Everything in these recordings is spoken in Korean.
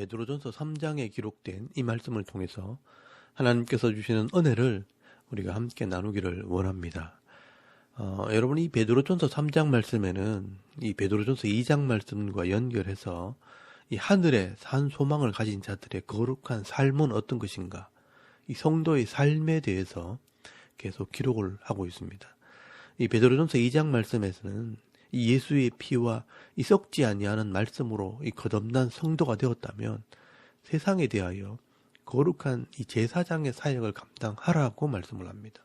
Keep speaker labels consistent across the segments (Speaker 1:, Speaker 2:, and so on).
Speaker 1: 베드로전서 3장에 기록된 이 말씀을 통해서 하나님께서 주시는 은혜를 우리가 함께 나누기를 원합니다. 여러분, 이 베드로전서 3장 말씀에는 이 베드로전서 2장 말씀과 연결해서 이 하늘에 산 소망을 가진 자들의 거룩한 삶은 어떤 것인가, 이 성도의 삶에 대해서 계속 기록을 하고 있습니다. 이 베드로전서 2장 말씀에서는 이 예수의 피와 이 썩지 아니하는 말씀으로 이 거듭난 성도가 되었다면 세상에 대하여 거룩한 이 제사장의 사역을 감당하라고 말씀을 합니다.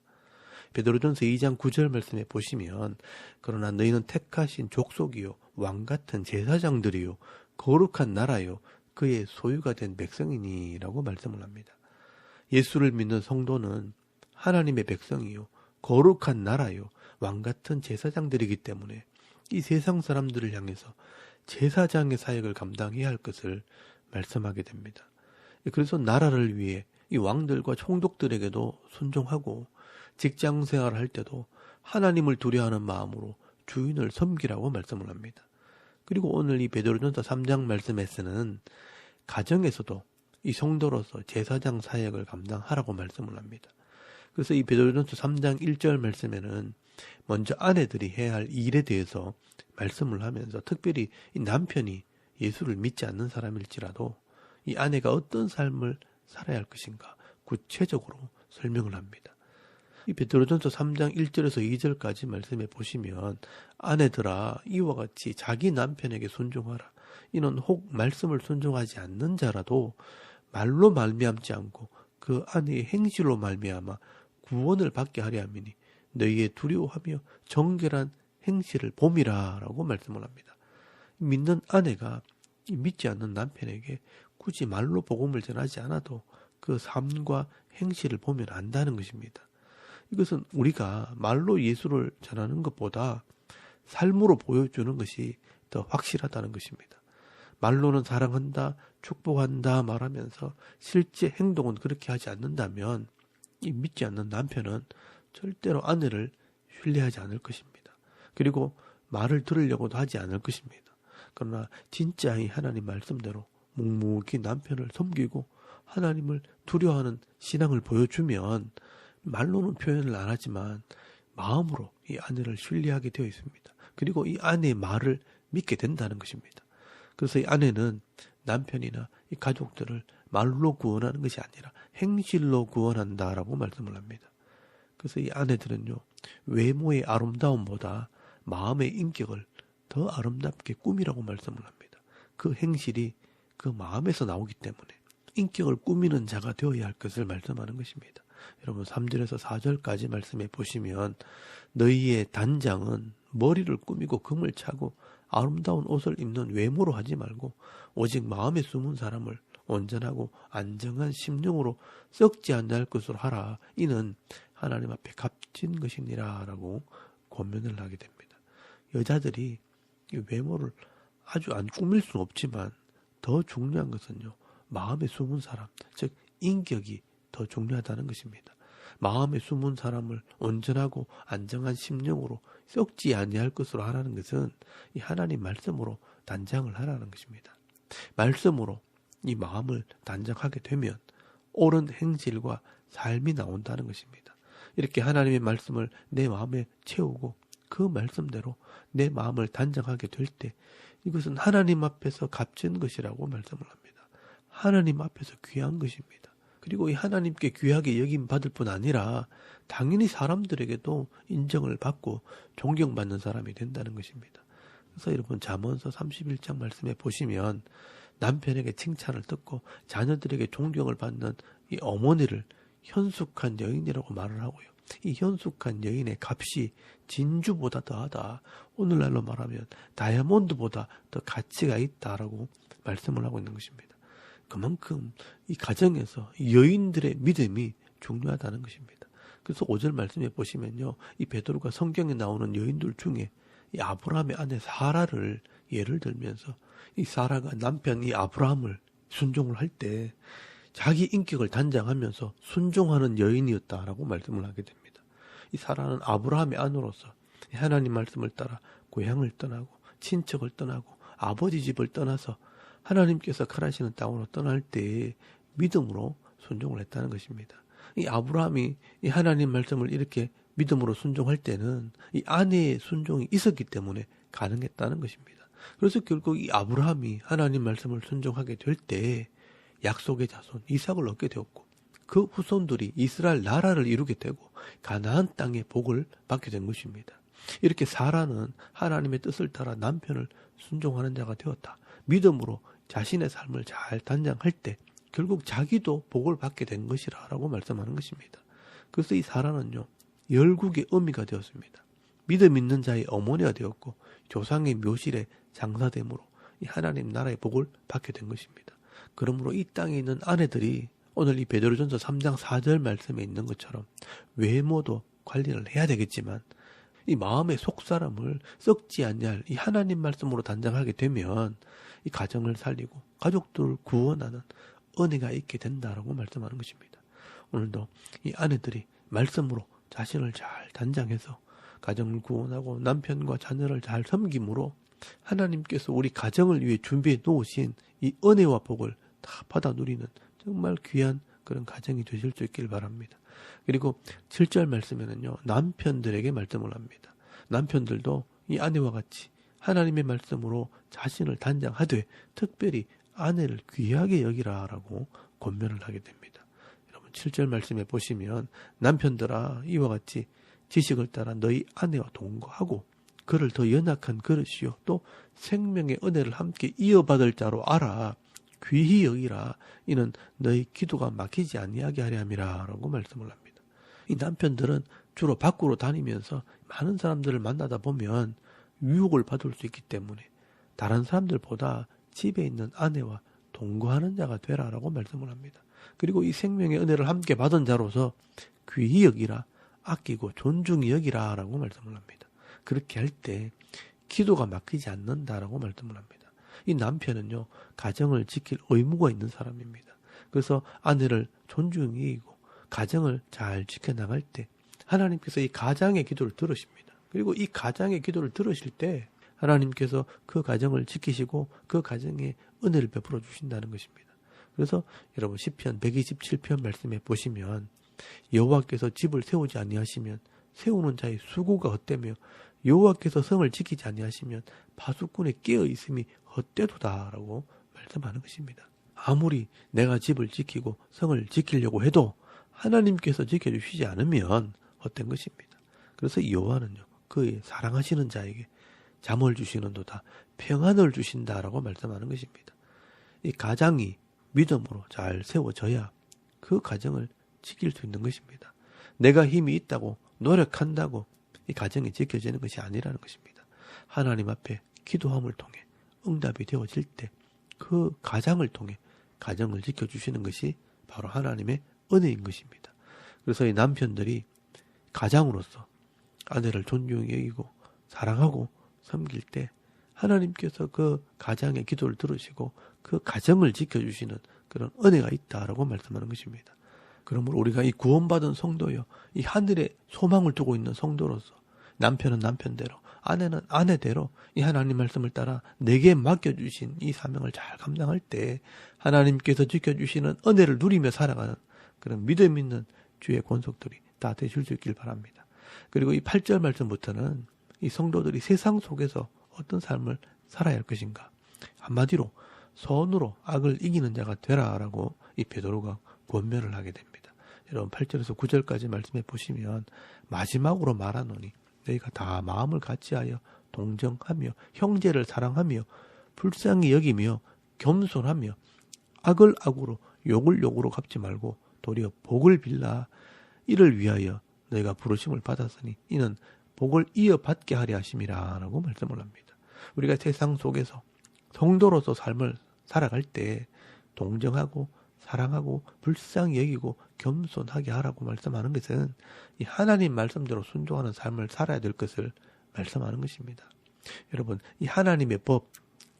Speaker 1: 베드로전서 2장 9절 말씀에 보시면 그러나 너희는 택하신 족속이요 왕같은 제사장들이요 거룩한 나라요 그의 소유가 된 백성이니 라고 말씀을 합니다. 예수를 믿는 성도는 하나님의 백성이요 거룩한 나라요 왕같은 제사장들이기 때문에 이 세상 사람들을 향해서 제사장의 사역을 감당해야 할 것을 말씀하게 됩니다. 그래서 나라를 위해 이 왕들과 총독들에게도 순종하고 직장 생활을 할 때도 하나님을 두려워하는 마음으로 주인을 섬기라고 말씀을 합니다. 그리고 오늘 이 베드로전서 3장 말씀에서는 가정에서도 이 성도로서 제사장 사역을 감당하라고 말씀을 합니다. 그래서 이 베드로전서 3장 1절 말씀에는 먼저 아내들이 해야 할 일에 대해서 말씀을 하면서 특별히 이 남편이 예수를 믿지 않는 사람일지라도 이 아내가 어떤 삶을 살아야 할 것인가 구체적으로 설명을 합니다. 이 베드로전서 3장 1절에서 2절까지 말씀해 보시면 아내들아 이와 같이 자기 남편에게 순종하라. 이는 혹 말씀을 순종하지 않는 자라도 말로 말미암지 않고 그 아내의 행실로 말미암아 구원을 받게 하려 함이니 너희의 두려워하며 정결한 행실을 봄이라 라고 말씀을 합니다. 믿는 아내가 믿지 않는 남편에게 굳이 말로 복음을 전하지 않아도 그 삶과 행실을 보면 안다는 것입니다. 이것은 우리가 말로 예수를 전하는 것보다 삶으로 보여주는 것이 더 확실하다는 것입니다. 말로는 사랑한다, 축복한다 말하면서 실제 행동은 그렇게 하지 않는다면 이 믿지 않는 남편은 절대로 아내를 신뢰하지 않을 것입니다. 그리고 말을 들으려고도 하지 않을 것입니다. 그러나 진짜 이 하나님 말씀대로 묵묵히 남편을 섬기고 하나님을 두려워하는 신앙을 보여주면 말로는 표현을 안 하지만 마음으로 이 아내를 신뢰하게 되어 있습니다. 그리고 이 아내의 말을 믿게 된다는 것입니다. 그래서 이 아내는 남편이나 이 가족들을 말로 구원하는 것이 아니라 행실로 구원한다라고 말씀을 합니다. 그래서 이 아내들은요, 외모의 아름다움보다 마음의 인격을 더 아름답게 꾸미라고 말씀을 합니다. 그 행실이 그 마음에서 나오기 때문에 인격을 꾸미는 자가 되어야 할 것을 말씀하는 것입니다. 여러분 3절에서 4절까지 말씀해 보시면 너희의 단장은 머리를 꾸미고 금을 차고 아름다운 옷을 입는 외모로 하지 말고 오직 마음에 숨은 사람을 온전하고 안정한 심령으로 썩지 않을 것으로 하라. 이는 하나님 앞에 값진 것이니라 라고 권면을 하게 됩니다. 여자들이 이 외모를 아주 안 꾸밀 수는 없지만 더 중요한 것은요, 마음에 숨은 사람, 즉 인격이 더 중요하다는 것입니다. 마음에 숨은 사람을 온전하고 안정한 심령으로 썩지 아니할 것으로 하라는 것은 이 하나님 말씀으로 단장을 하라는 것입니다. 말씀으로 이 마음을 단장하게 되면 옳은 행실과 삶이 나온다는 것입니다. 이렇게 하나님의 말씀을 내 마음에 채우고 그 말씀대로 내 마음을 단장하게 될 때 이것은 하나님 앞에서 값진 것이라고 말씀을 합니다. 하나님 앞에서 귀한 것입니다. 그리고 이 하나님께 귀하게 여김받을 뿐 아니라 당연히 사람들에게도 인정을 받고 존경받는 사람이 된다는 것입니다. 그래서 여러분 잠언서 31장 말씀에 보시면 남편에게 칭찬을 듣고 자녀들에게 존경을 받는 이 어머니를 현숙한 여인이라고 말을 하고요. 이 현숙한 여인의 값이 진주보다 더하다. 오늘날로 말하면 다이아몬드보다 더 가치가 있다라고 말씀을 하고 있는 것입니다. 그만큼 이 가정에서 여인들의 믿음이 중요하다는 것입니다. 그래서 5절 말씀에 보시면요, 이 베드로가 성경에 나오는 여인들 중에 이 아브라함의 아내 사라를 예를 들면서 이 사라가 남편 이 아브라함을 순종을 할 때 자기 인격을 단장하면서 순종하는 여인이었다라고 말씀을 하게 됩니다. 이 사라는 아브라함의 아내로서 하나님 말씀을 따라 고향을 떠나고 친척을 떠나고 아버지 집을 떠나서 하나님께서 가라시는 땅으로 떠날 때 믿음으로 순종을 했다는 것입니다. 이 아브라함이 이 하나님 말씀을 이렇게 믿음으로 순종할 때는 이 아내의 순종이 있었기 때문에 가능했다는 것입니다. 그래서 결국 이 아브라함이 하나님 말씀을 순종하게 될 때 약속의 자손 이삭을 얻게 되었고 그 후손들이 이스라엘 나라를 이루게 되고 가나안 땅의 복을 받게 된 것입니다. 이렇게 사라는 하나님의 뜻을 따라 남편을 순종하는 자가 되었다. 믿음으로 자신의 삶을 잘 단장할 때 결국 자기도 복을 받게 된 것이라고 말씀하는 것입니다. 그래서 이 사라는요, 열국의 어미가 되었습니다. 믿음 있는 자의 어머니가 되었고 조상의 묘실에 장사됨으로 이 하나님 나라의 복을 받게 된 것입니다. 그러므로 이 땅에 있는 아내들이 오늘 이 베드로전서 3장 4절 말씀에 있는 것처럼 외모도 관리를 해야 되겠지만 이 마음의 속사람을 썩지 않냐할 이 하나님 말씀으로 단장하게 되면 이 가정을 살리고 가족들을 구원하는 은혜가 있게 된다라고 말씀하는 것입니다. 오늘도 이 아내들이 말씀으로 자신을 잘 단장해서 가정을 구원하고 남편과 자녀를 잘 섬김으로 하나님께서 우리 가정을 위해 준비해 놓으신 이 은혜와 복을 다 받아 누리는 정말 귀한 그런 가정이 되실 수 있길 바랍니다. 그리고 7절 말씀에는요, 남편들에게 말씀을 합니다. 남편들도 이 아내와 같이 하나님의 말씀으로 자신을 단장하되 특별히 아내를 귀하게 여기라라고 권면을 하게 됩니다. 여러분 7절 말씀에 보시면 남편들아 이와 같이 지식을 따라 너희 아내와 동거하고 그를 더 연약한 그릇이요 또 생명의 은혜를 함께 이어받을 자로 알아 귀히 여기라 이는 너희 기도가 막히지 아니하게 하려 함이라 라고 말씀을 합니다. 이 남편들은 주로 밖으로 다니면서 많은 사람들을 만나다 보면 유혹을 받을 수 있기 때문에 다른 사람들보다 집에 있는 아내와 동거하는 자가 되라라고 말씀을 합니다. 그리고 이 생명의 은혜를 함께 받은 자로서 귀히 여기라 아끼고 존중히 여기라 라고 말씀을 합니다. 그렇게 할 때 기도가 막히지 않는다라고 말씀을 합니다. 이 남편은요 가정을 지킬 의무가 있는 사람입니다. 그래서 아내를 존중히 여기고 가정을 잘 지켜나갈 때 하나님께서 이 가장의 기도를 들으십니다. 그리고 이 가장의 기도를 들으실 때 하나님께서 그 가정을 지키시고 그 가정에 은혜를 베풀어 주신다는 것입니다. 그래서 여러분 시편 127편 말씀에 보시면 여호와께서 집을 세우지 아니하시면 세우는 자의 수고가 헛되며 여호와께서 성을 지키지 아니하시면 파수꾼의 깨어 있음이 헛되도다라고 말씀하는 것입니다. 아무리 내가 집을 지키고 성을 지키려고 해도 하나님께서 지켜주시지 않으면 헛된 것입니다. 그래서 여호와는요 그의 사랑하시는 자에게 잠을 주시는도다 평안을 주신다라고 말씀하는 것입니다. 이 가장이 믿음으로 잘 세워져야 그 가정을 지킬 수 있는 것입니다. 내가 힘이 있다고 노력한다고 이 가정이 지켜지는 것이 아니라는 것입니다. 하나님 앞에 기도함을 통해 응답이 되어질 때 그 가장을 통해 가정을 지켜주시는 것이 바로 하나님의 은혜인 것입니다. 그래서 이 남편들이 가장으로서 아내를 존중히 여기고 사랑하고 섬길 때 하나님께서 그 가장의 기도를 들으시고 그 가정을 지켜주시는 그런 은혜가 있다라고 말씀하는 것입니다. 그러므로 우리가 이 구원받은 성도요, 이 하늘에 소망을 두고 있는 성도로서 남편은 남편대로, 아내는 아내대로 이 하나님 말씀을 따라 내게 맡겨주신 이 사명을 잘 감당할 때 하나님께서 지켜주시는 은혜를 누리며 살아가는 그런 믿음 있는 주의 권속들이 다 되실 수 있길 바랍니다. 그리고 이 8절 말씀부터는 이 성도들이 세상 속에서 어떤 삶을 살아야 할 것인가. 한마디로 선으로 악을 이기는 자가 되라라고 이 베드로가 권면을 하게 됩니다. 여러분 8절에서 9절까지 말씀해 보시면 마지막으로 말하노니 너희가 다 마음을 같이하여 동정하며 형제를 사랑하며 불쌍히 여기며 겸손하며 악을 악으로 욕을 욕으로 갚지 말고 도리어 복을 빌라 이를 위하여 너희가 부르심을 받았으니 이는 복을 이어받게 하려 하심이라 라고 말씀을 합니다. 우리가 세상 속에서 성도로서 삶을 살아갈 때 동정하고 사랑하고 불쌍히 여기고 겸손하게 하라고 말씀하는 것은 이 하나님 말씀대로 순종하는 삶을 살아야 될 것을 말씀하는 것입니다. 여러분 이 하나님의 법,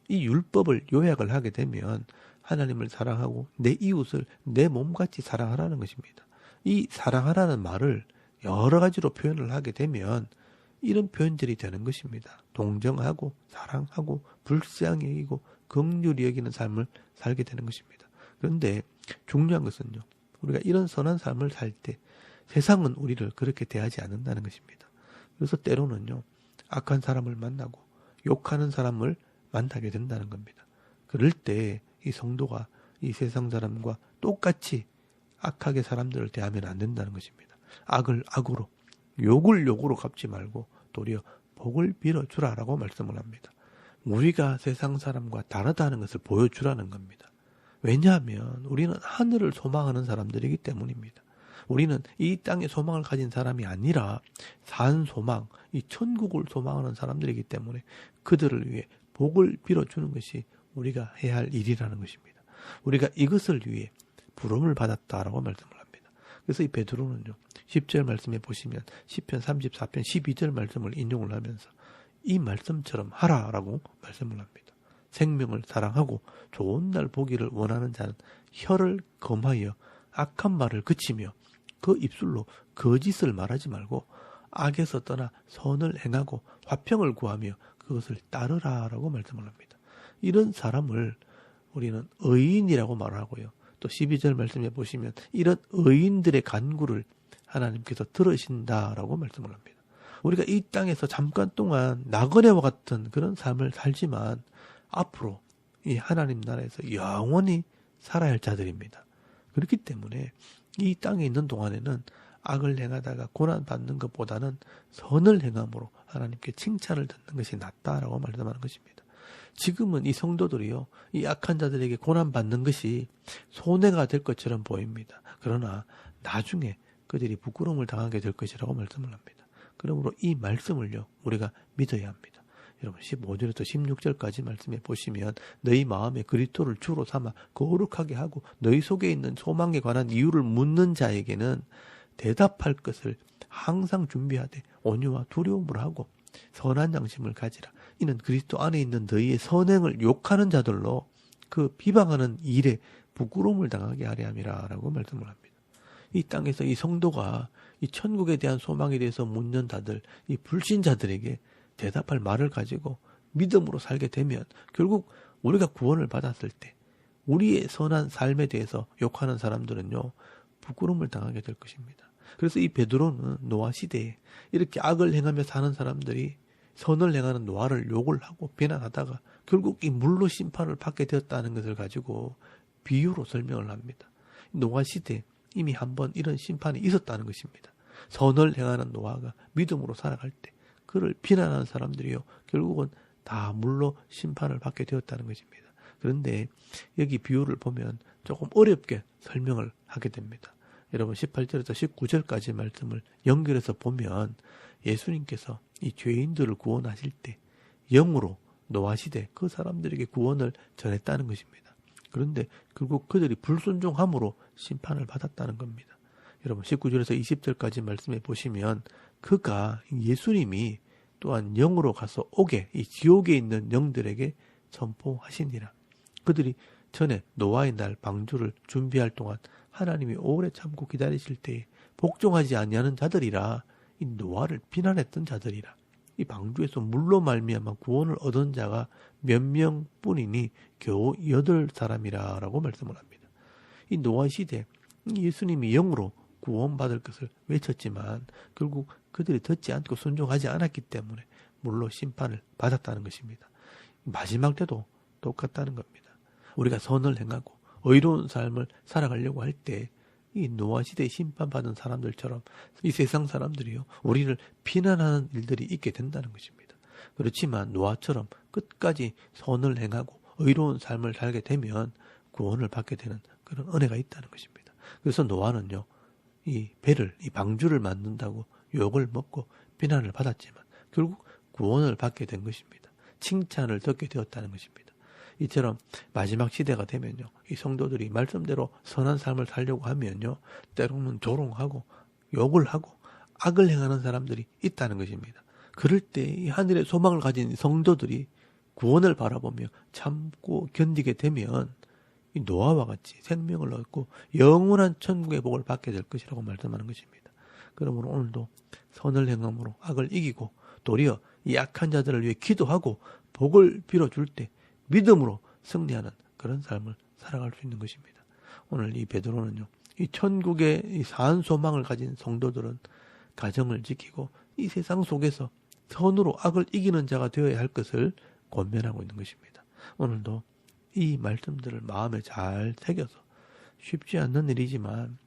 Speaker 1: 이 율법을 요약을 하게 되면 하나님을 사랑하고 내 이웃을 내 몸같이 사랑하라는 것입니다. 이 사랑하라는 말을 여러 가지로 표현을 하게 되면 이런 표현들이 되는 것입니다. 동정하고 사랑하고 불쌍히 여기고 긍휼히 여기는 삶을 살게 되는 것입니다. 그런데 중요한 것은요. 우리가 이런 선한 삶을 살 때 세상은 우리를 그렇게 대하지 않는다는 것입니다. 그래서 때로는요. 악한 사람을 만나고 욕하는 사람을 만나게 된다는 겁니다. 그럴 때 이 성도가 이 세상 사람과 똑같이 악하게 사람들을 대하면 안 된다는 것입니다. 악을 악으로, 욕을 욕으로 갚지 말고 도리어 복을 빌어주라라고 말씀을 합니다. 우리가 세상 사람과 다르다는 것을 보여주라는 겁니다. 왜냐하면 우리는 하늘을 소망하는 사람들이기 때문입니다. 우리는 이 땅에 소망을 가진 사람이 아니라 산 소망, 이 천국을 소망하는 사람들이기 때문에 그들을 위해 복을 빌어주는 것이 우리가 해야 할 일이라는 것입니다. 우리가 이것을 위해 부름을 받았다라고 말씀을 합니다. 그래서 이 베드로는요. 10절 말씀에 보시면 시편 34편 12절 말씀을 인용을 하면서 이 말씀처럼 하라라고 말씀을 합니다. 생명을 사랑하고 좋은 날 보기를 원하는 자는 혀를 검하여 악한 말을 그치며 그 입술로 거짓을 말하지 말고 악에서 떠나 선을 행하고 화평을 구하며 그것을 따르라라고 말씀을 합니다. 이런 사람을 우리는 의인이라고 말하고요. 또 12절 말씀에 보시면 이런 의인들의 간구를 하나님께서 들으신다라고 말씀을 합니다. 우리가 이 땅에서 잠깐 동안 나그네와 같은 그런 삶을 살지만 앞으로 이 하나님 나라에서 영원히 살아야 할 자들입니다. 그렇기 때문에 이 땅에 있는 동안에는 악을 행하다가 고난받는 것보다는 선을 행함으로 하나님께 칭찬을 듣는 것이 낫다라고 말씀하는 것입니다. 지금은 이 성도들이요, 이 악한 자들에게 고난받는 것이 손해가 될 것처럼 보입니다. 그러나 나중에 그들이 부끄러움을 당하게 될 것이라고 말씀을 합니다. 그러므로 이 말씀을요, 우리가 믿어야 합니다. 여러분 15절부터 16절까지 말씀해 보시면 너희 마음에 그리스도를 주로 삼아 거룩하게 하고 너희 속에 있는 소망에 관한 이유를 묻는 자에게는 대답할 것을 항상 준비하되 온유와 두려움을 하고 선한 양심을 가지라. 이는 그리스도 안에 있는 너희의 선행을 욕하는 자들로 그 비방하는 일에 부끄러움을 당하게 하려 함이라 라고 말씀을 합니다. 이 땅에서 이 성도가 이 천국에 대한 소망에 대해서 묻는 자들, 이 불신자들에게 대답할 말을 가지고 믿음으로 살게 되면 결국 우리가 구원을 받았을 때 우리의 선한 삶에 대해서 욕하는 사람들은요, 부끄러움을 당하게 될 것입니다. 그래서 이 베드로는 노아 시대에 이렇게 악을 행하며 사는 사람들이 선을 행하는 노아를 욕을 하고 비난하다가 결국 이 물로 심판을 받게 되었다는 것을 가지고 비유로 설명을 합니다. 노아 시대에 이미 한번 이런 심판이 있었다는 것입니다. 선을 행하는 노아가 믿음으로 살아갈 때 그를 비난하는 사람들이요, 결국은 다 물로 심판을 받게 되었다는 것입니다. 그런데 여기 비유를 보면 조금 어렵게 설명을 하게 됩니다. 여러분 18절에서 19절까지 말씀을 연결해서 보면 예수님께서 이 죄인들을 구원하실 때 영으로 노아 시대 그 사람들에게 구원을 전했다는 것입니다. 그런데 결국 그들이 불순종함으로 심판을 받았다는 겁니다. 여러분 19절에서 20절까지 말씀해 보시면 그가 예수님이 또한 영으로 가서 옥에 이 지옥에 있는 영들에게 선포하시니라. 그들이 전에 노아의 날 방주를 준비할 동안 하나님이 오래 참고 기다리실 때에 복종하지 아니하는 자들이라, 이 노아를 비난했던 자들이라. 이 방주에서 물로 말미암아 구원을 얻은 자가 몇 명뿐이니 겨우 8사람이라 라고 말씀을 합니다. 이 노아 시대 예수님이 영으로 구원받을 것을 외쳤지만 결국 그들이 듣지 않고 순종하지 않았기 때문에 물로 심판을 받았다는 것입니다. 마지막 때도 똑같다는 겁니다. 우리가 선을 행하고 의로운 삶을 살아가려고 할 때 이 노아 시대에 심판받은 사람들처럼 이 세상 사람들이요, 우리를 비난하는 일들이 있게 된다는 것입니다. 그렇지만 노아처럼 끝까지 선을 행하고 의로운 삶을 살게 되면 구원을 받게 되는 그런 은혜가 있다는 것입니다. 그래서 노아는요, 이 배를, 이 방주를 만든다고 욕을 먹고 비난을 받았지만 결국 구원을 받게 된 것입니다. 칭찬을 듣게 되었다는 것입니다. 이처럼 마지막 시대가 되면요, 이 성도들이 말씀대로 선한 삶을 살려고 하면요, 때로는 조롱하고 욕을 하고 악을 행하는 사람들이 있다는 것입니다. 그럴 때 이 하늘의 소망을 가진 성도들이 구원을 바라보며 참고 견디게 되면 이 노아와 같이 생명을 얻고 영원한 천국의 복을 받게 될 것이라고 말씀하는 것입니다. 그러므로 오늘도 선을 행함으로 악을 이기고 도리어 이 약한 자들을 위해 기도하고 복을 빌어줄 때 믿음으로 승리하는 그런 삶을 살아갈 수 있는 것입니다. 오늘 이 베드로는요, 이 천국의 이 사한 소망을 가진 성도들은 가정을 지키고 이 세상 속에서 선으로 악을 이기는 자가 되어야 할 것을 권면하고 있는 것입니다. 오늘도 이 말씀들을 마음에 잘 새겨서 쉽지 않는 일이지만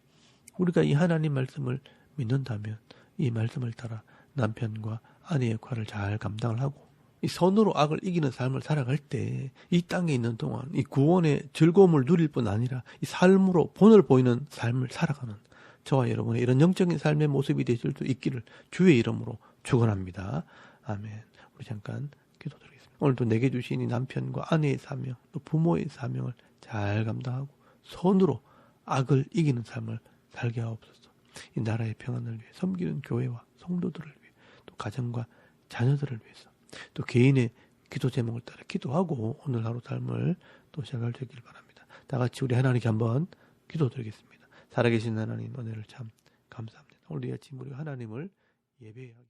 Speaker 1: 우리가 이 하나님 말씀을 믿는다면 이 말씀을 따라 남편과 아내의 역할을 잘 감당을 하고 이 선으로 악을 이기는 삶을 살아갈 때 이 땅에 있는 동안 이 구원의 즐거움을 누릴 뿐 아니라 이 삶으로 본을 보이는 삶을 살아가는 저와 여러분의 이런 영적인 삶의 모습이 되실 수 있기를 주의 이름으로 축원합니다. 아멘. 우리 잠깐 기도드리겠습니다. 오늘도 내게 주신 이 남편과 아내의 사명, 또 부모의 사명을 잘 감당하고 선으로 악을 이기는 삶을 살게 하옵소서. 이 나라의 평안을 위해, 섬기는 교회와 성도들을 위해, 또 가정과 자녀들을 위해서, 또 개인의 기도 제목을 따라 기도하고 오늘 하루 삶을 또 시작할 수 있길 바랍니다. 다 같이 우리 하나님께 한번 기도드리겠습니다. 살아계신 하나님 은혜를 참 감사합니다. 오늘 이 아침 우리가 하나님을 예배하게